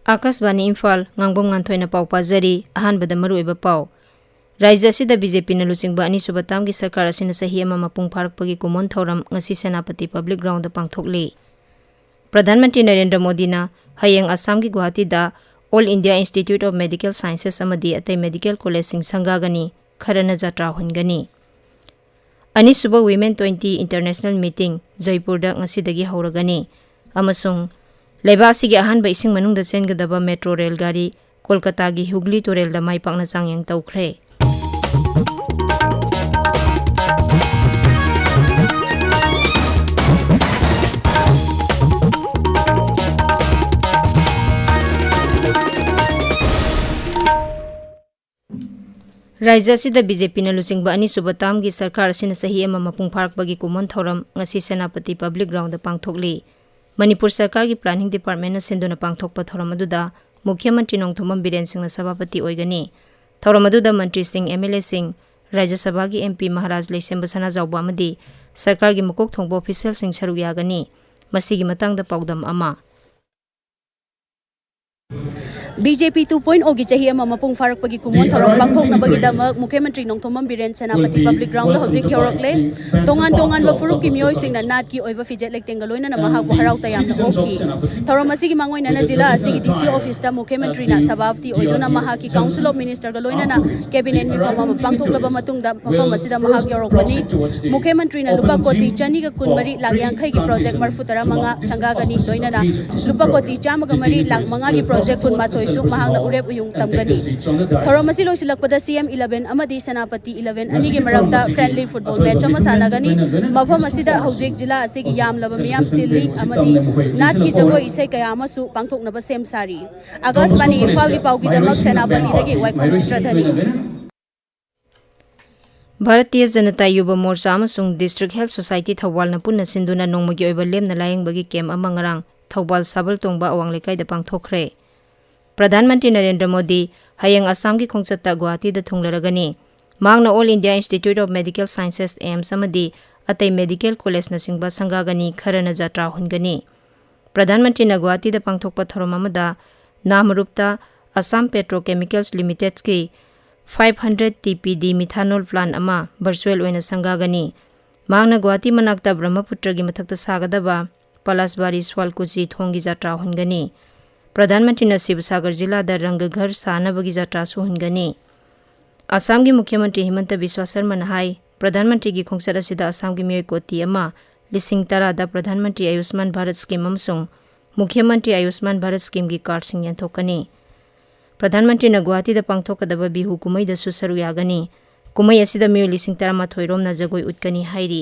Akashvani Imphal Ngangbam Nganthoi पाउ पाजरी अहानबद मरुएबा पाउ राज्य असिदा बीजेपी न लुचिंगबा अनिसुबा तामगी सरकार असिना सही अमा मपुंग फारकपगी कुमोन थौरम ngasi सेनापति पब्लिक ग्राउंड दा पांगथोकले प्रधानमंत्री नरेंद्र मोदी ना हयेंग असम की गुवाहाटी दा all India institute of medical sciences अमदी अतै मेडिकल कॉलेज सिंग संगागनी खरना जात्रा हुनगनी अनिसुबा women 20 इंटरनेशनल मीटिंग जयपुर दा ngasi हौरगनी अमसुंग लेबासी के अहान इसिंग मनुंग चेनगदबा मेट्रो रेल गाड़ी कोलकाता की हुगली तुरेल दा माई पाकना चांगयंग तौख्रे राज्य असिदा बीजेपी न लुचिंगबा अनिसुबा तामगी सरकार असिना सही अमा मपुंग फारकपगी कुमोन थौरम ngasi सेनापति पब्लिक ग्राउंड दा पांगथोकली मणिपुर सरकार की प्लानिंग डिपार्टमेंट न सेंदुना पांगथोकपा थौरम अदुदा मुख्यमंत्री नोंगथोमम बीरेन सिंह सभापति ओइगनी थौरम अदुदा मंत्री सिंह एमएलए सिंह राज्य सभा की एमपी महाराज लेसेंब सना जाउबा अमदी सरकार की मकोक थोंगबा ऑफिशियल सिंह सरुक यागनी मसीगी मतंगदा पाउदम अमा बीजेपी 2.0 की चाहिए मपुंग फारकपगी कुमोन थौरम पांगथोकनबगीदमक मुख्यमंत्री नोंगथोमम बीरेन सेनापति पब्लिक ग्राउंड हौजिक यौरकले तोंगान तोंगान फुरुप की मियोय सिंगना नाट की ओइबा फिजेट लेक्तेंग लोइना महाकु हराउ तयामना ओखी थौरम असिगी मांगोइना जिला असिगी डीसी ऑफिस ता मुख्यमंत्री ना सभापति ओइदुना महाकी काउंसिल ऑफ मिनिस्टर गा लोइना कैबिनेट मिफम पांगथोकलब मतुंगदा मफम असिदा महाक यौरकपनी मुख्यमंत्री ना लुपा कोटी चनी गा कुनमरी लाख यांखै की प्रोजेक्ट मरफु तरा मंगा संगागनी लोइना लुपा कोटी चामगा मरी लाख मंगा की प्रोजेक्ट कुनमाथोय सुक महांगना उरेप उयुंग तमगनी थौरम असी लोइसिलकपदा सीएम 11 अमदी सेनापति 11 अनि के मरकता फ्रेंडली फुटबॉल मैच अमा सानागनी मफम असिदा हौजिक जिला असिगी यामलब मियाम तिल्ली अमदी नाट की जगोय इसै कया अमसु पांगथोकनबा सेम सारी आकाशवाणी इम्फाल की पाउकी दमक सेनापति दगी वाइखोन चित्रधनी Bharatiya Janata Yuva Morcha अमसुंग district health society Thoubal न पुन्ना सिंदुना नोंमगी ओइबा लेमना लायंगबगी कैम्प अमा ngarang थौबाल साबल तोंगबा अवांग लेकाइदा पांगथोखरे प्रधानमंत्री नरेंद्र मोदी हयेंग असम की खोंगचत्ता गुवाहाटी दा थुंगलरगनी मांगना all India institute of medical sciences AIIMS अमदी अतै मेडिकल कॉलेज न सिंगबा संगागनी खरना जात्रा हुनगनी प्रधानमंत्री न गुवाहाटी दा पांगथोकपा थौरम अमदा नामरुपता असम पेट्रोकेमिकल्स लिमिटेड की 500 TPD मिथानोल प्लांट अमा वर्चुअल ओइना संगागनी मांगना गुवाहाटी मनाक्ता ब्रह्मपुत्र की मथक्ता सागदबा पलासबारी स्वालकुची थोंगी जात्रा हुनगनी प्रधानमंत्री न शिवसागर जिला दा रंगघर सानबगी जात्रा सुहनगनी असम की मुख्यमंत्री हिमंत बिस्वा शर्मा नहाई प्रधानमंत्री की खोंगसत असिदा असम की मियोय कोटी अमा लिसिंग तरा दा प्रधानमंत्री आयुष्मान भारत स्कीम अमसुंग मुख्यमंत्री आयुष्मान भारत स्कीम की कार्ड सिंग यंथोकनी प्रधानमंत्री न गुवाहाटी दा पांगथोकदबा बिहु कुमई दा सुसरु यागनी कुमई असिदा मियोय लिसिंग तरा माथोय रोम ना जगोय उटकनी हाइरी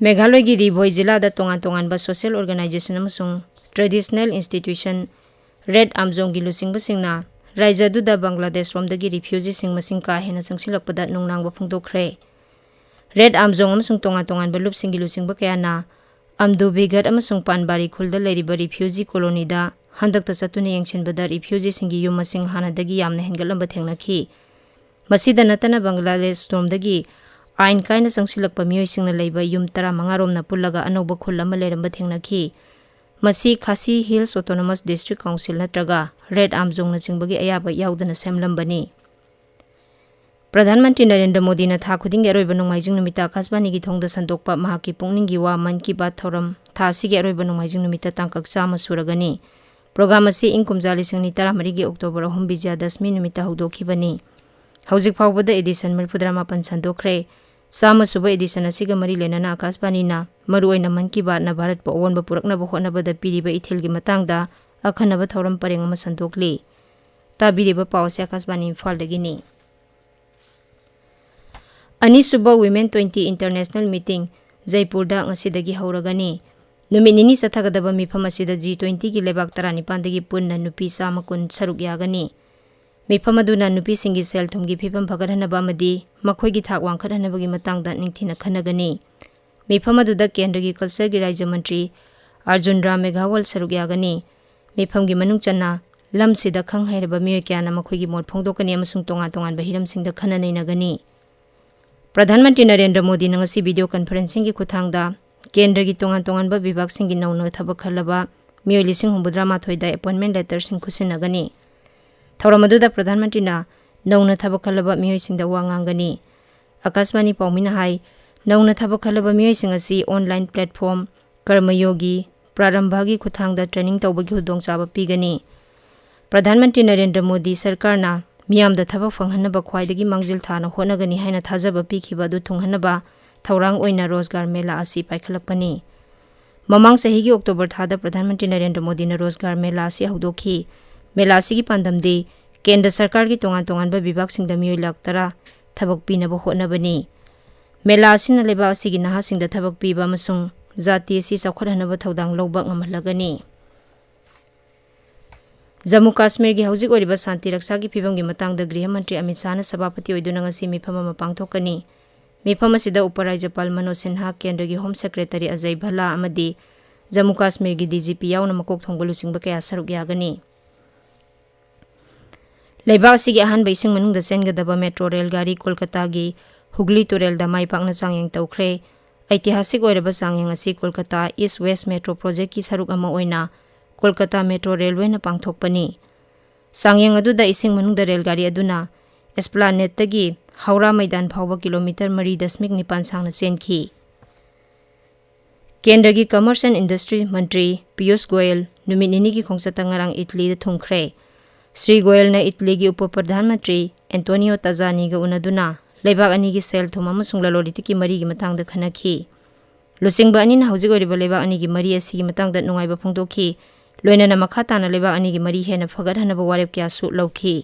मेघालय की रिभोई जिला दा तोंगान तोंगान बा सोशल ऑर्गेनाइजेशन अमसुंग ट्रेडिशनल इंस्टीट्यूशन रेड आमजोंग की लुसिंगबसिंगना राज्य दुदा बांग्लादेश रोमदगी रिफ्यूजी सिंग मसिंग का हेना संगसिलकपदा नोंगनांगबा फुंगदोखरे रेड आमजोंग अमसुंग तोंगान तोंगान बा लुपसिंग की लुसिंगबा कयाना अमदुबिगत अमसुंग पानबारी खुलदा लेरिबा रिफ्यूजी कॉलोनी दा हंदकता चतुने यंगसिनबदा रिफ्यूजी सिंगी युम मसिंग हानादगी यामना हेंगलंबा थेंगनाखी मसिदा नतना बांग्लादेश रोमदगी आइन कायना संगसिलकपा मियोयसिंगना लेबा युम 15 रोमना पुल्लगा अनौबा खुल अमा लेरंबा थेंगनाखी मसी Khasi hills autonomous district council नत्रगा रेड आमजोंग नचिंगबगी अयाबा याउदना सेमलंबनी प्रधानमंत्री नरेंद्र मोदी न था खुदिंग अरोइबा नोंमाइजिंग नुमिता आकाशवाणी की थोंगदा संदोकपा महाकी पुंगनिंगी वा मन की बात थौरम था सिगे अरोइबा नोंमाइजिंग नुमिता तांकक चामा सुरगनी प्रोग्राम असी इंग कुमजाली सिंगनी 13 की अक्टोबर 9 विजया दशमी नुमिता हौदोखिबनी हौजिक फावबदा एडिशन 74 संदोखरे सामा सुबह एडिशन असिगा मरी लेना आकाशवाणी ना मरुओइना मन की बात ना भारत पो ओनबा पुरकनबा होनबदा पीरिबा इथिल की मतंगदा अखनबा थौरम परेंग अमा संदोकली ताबिरिबा पावसे आकाशवाणी इम्फाल दगिनी अनिसुबा women 20 इंटरनेशनल मीटिंग जयपुर दा ngasiदगी हौरगनी नुमित निनी सथगदबा मिफम असिदा G20 की लेबाक 19 दगी पुन्ना नुपी सामा कुन सरुक यागनी मिफम अदुना नुपी सिंगी सेल थुंगी फिफम फगरहनबा अमदी मखोयगी थाक वांखरहनबगी मतंगदा निंगथिना खनगनी मिफम अदुदा केंद्र की कल्चर की राज्य मंत्री अर्जुन राम मेघावल सरुक यागनी मिफम की मनुंग चन्ना लमसिदा खंग हैरबा मियोय क्याना मखोयगी मोट फोंगदोकनी अमसुंग तोंगान तोंगान बहिरम सिंगदा खननैनगनी प्रधानमंत्री नरेंद्र मोदी ने वीडियो कॉन्फ्रेंसिंग की खुथांगदा केंद्र की तोंगान तोंगान विभाग सिंगी नौना थबक खलबा मियोई 1983 अपॉइंटमेंट लेटरसिंग खुसिनगनी थौरम अदुदा प्रधानमंत्री ना नौना थबक खलबा मियोई सिंगदा वा nganggani आकाशवाणी पाउमिना हाई नौना थबक खलबा मियोई सिंग असि ऑनलाइन प्लेटफॉर्म कर्मयोगी प्रारंभगी खुथांगदा ट्रेनिंग तौबगी हुदोंग चाबा पीगनी प्रधानमंत्री नरेंद्र मोदी सरकार ना मियामदा थबक फंगहनबा ख्वाइदगी मांगजिल थाना होनगनी हाइना थाजबा पीखिबा दु थुंगहनबा थौरांग ओइना रोजगार मेला असि पाइखलकपनी ममांग सहीगी अक्टोबर थादा प्रधानमंत्री नरेंद्र मोदी ना रोजगार मेला असि हौदोखी मेला असिगी पांदमदी केंद्र सरकार की तोंगान तोंगानबा विभाग सिंगदा मियोई लाख 10 थबक पीनबा होनबनी मेला असिना लेबा असिगी नहा सिंगदा थबक पीबा अमसुंग जाति असि चौखटहनबा थौदांग लौबा ngamहलगनी जम्मू काश्मीर की हौजिक ओरिबा शांति रक्षा की फिवम की मतंगदा गृह मंत्री अमित शाह सभापति ओइदुना ngasi मिफम अमा पांगथोकनी मिफम असिदा उपराज्यपाल मनोज सिन्हा केंद्र की होम सेक्रेटरी अजय भल्ला अमदी जम्मू काश्मीर की डीजीपी यावना मकोक थोंगबलु सिंगबा कया सरुक यागनी लेबा असिगी अहानबा इसिंग मनुंगदा सेनगदबा मेट्रो रेल गाड़ी कोलकाता की हुगली तुरेलदा माई पाकना चांगयंग तौखरे ऐतिहासिक ओइरबा चांगयंग असि Kolkata east west metro project की सरुक अमा ओइना कोलकाता मेट्रो रेलवे न पांगथोकपनी सांगयंग अदुदा इसिंग मनुंगदा रेलगाड़ी अदुना एस्प्लानेट तगी हावड़ा मैदान फावबा किलोमीटर 3.9 सांगना चेनखी केंद्र की कमर्स एंड इंडस्ट्री मंत्री पीयूष गोयल नुमित निनी की खोंगचता ngarang इटली द थुंखरे श्री गोयल ने इटली की उप प्रधानमंत्री एंटोनियो ताजानी गा उनदुना लेबाक अनि की सेल थुम अमसुंग ललोलिति की मरी की मतंगदा खनखी लुसिंगबा अनि ना हौजिक ओरिबा लेबाक अनि की मरी असि की मतंगदा नुंगाइबा फोंदोखी लोइना मखा ताना लेबा अनि की मरी हेना फगरहनबा वारेप क्या सु लौखी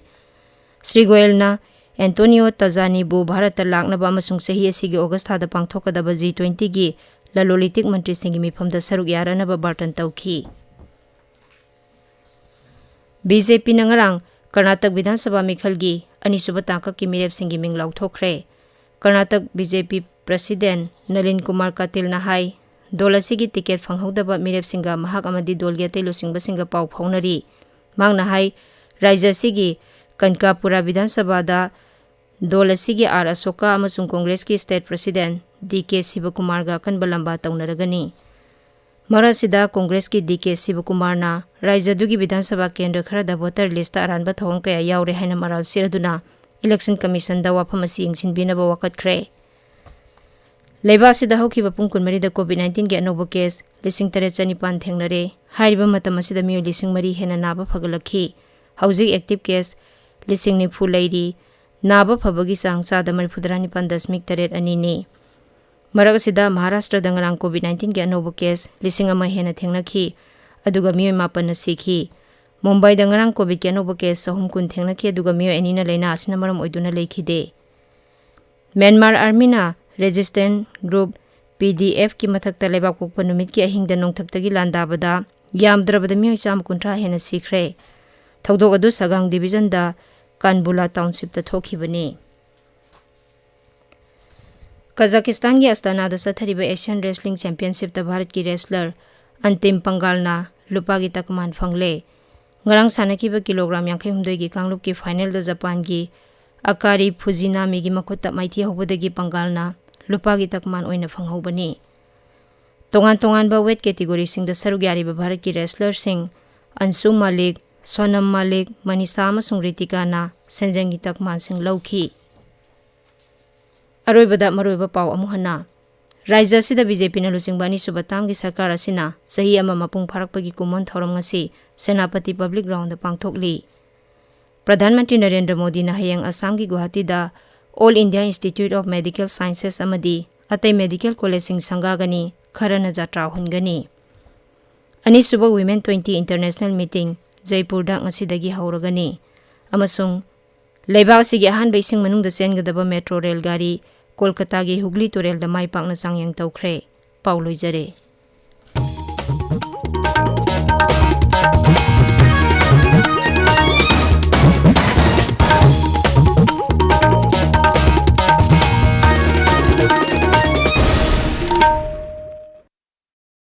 श्री गोयल ना एंटोनियो ताजानी बु भारत लाकनबा अमसुंग सही असि की अगस्त थादा पांगथोकदबा G20 की ललोलितिक मंत्री सिंगी मिफमदा सरुक यारनबा बार्टन तौखी बीजेपी नंगरांग कर्नाटक विधानसभा मिखल की अनिसुबा तांकक की मिरेप सिंगी मिंग लौथोखरे कर्नाटक बीजेपी प्रेसिडेंट नलिन कुमार कटिल ना हाई दोलसी की टिकेट फंगहौदबा मिरेप सिंगा महाक अमदी दोल गेते लुसिंगबा सिंगा पाउ फाउनरी मांगना हाई राज्य सिगी कनकापुरा विधानसभा दा दोलसी की आर अशोका अमसुंग कांग्रेस की स्टेट प्रेसिडेंट DK शिवकुमार गा कनबा लंबा तौनरगनी मरासिदा कांग्रेस की DK शिवकुमार ना राज्य दुगी विधानसभा केंद्र खरदा वोटर लिस्ट अरानबा थोंग कया यावरे हाइना मराल सिरदुना इलेक्शन कमीशन दा वाफम असि इंसिनबिनबा वकतखरे लेबासिदा हौखिबा पुंग 19 कोविड-19 के अनोबो केस 8,900 थेंगनरे हाइरिबा मतम असिदा मियो 3,000 हेना नाबा फगलखी हौजिक एक्टिव केस 9,000 लैरी नाबा फबगी चांग चादा 39.8 अनिनी मरग सिदा महाराष्ट्र दंगरांग कोविड-19 के अनोबो केस 1,000 हेना थेंगनखी अदुगा मियो 9 सिखी मुंबई दंगरांग कोविड के अनोबो केस 3 थेंगनखी अदुगा मियो एनिना लेना आसिना मरम ओइदुना लेखिदे म्यांमार आर्मी ना रेजिस्टेंट ग्रुप PDF की मथक लेबाक पोकपा नुमित की अहिंग नोंथक्तगी लांदाबदा यामद्रबदा मियो 150 हेना सिखरे थौदोक अदु सगांग डिवीजन दा कानबुला टाउनशिप दा थोखिबनी कजाकिस्तान की अस्ताना दा सथरिबा एशियन रेसलिंग चैंपियनशिप दा भारत की रेसलर अंतिम पंगालना लुपा की तकमान फंगले ngarang sanakhiba kilogram 52 की कांगलुप की फाइनल दा जापान की अकारी फुजिनामी की मखुत्ता माइथि हौबदगी पंगालना लुपा की तकमान ओइना फंगहौबनी तोंगान तोंगान बा वेट कैटेगरी सिंग दा सरुक यारिबा भारत की रेसलर सिंग अंशु मलिक सोनम मलिक मनीषा अमसुंग रितिका ना सेंजंगी तकमान सिंग लौखी अरोइबदा मरोइबा पाव अमुहना राज्य सिदा बीजेपी ना लुचिंगबानी सुबताम की सरकार असिना सही अमा मपुंग फारकपगी कुमोन थौरम ngasi सेनापति पब्लिक ग्राउंड दा पांगथोकली प्रधानमंत्री नरेंद्र मोदी ना हयंग असम की गुवाहाटी दा all India institute of medical sciences अमदी अतै मेडिकल कॉलेज सिंग संगागनी खरना जात्रा हुनगनी अनिसुबा वुमेन 20 इंटरनेशनल मीटिंग जयपुर दा ngasi हौरगनी अमसुंग लेबाक सिगी अहानबा इसिंग मनुंगदा चेनगदबा मेट्रो रेल गाड़ी कोलकाता की हुगली तुरेल दा माई पाकना चांगयंग तौखरे पाउ लोइजरे।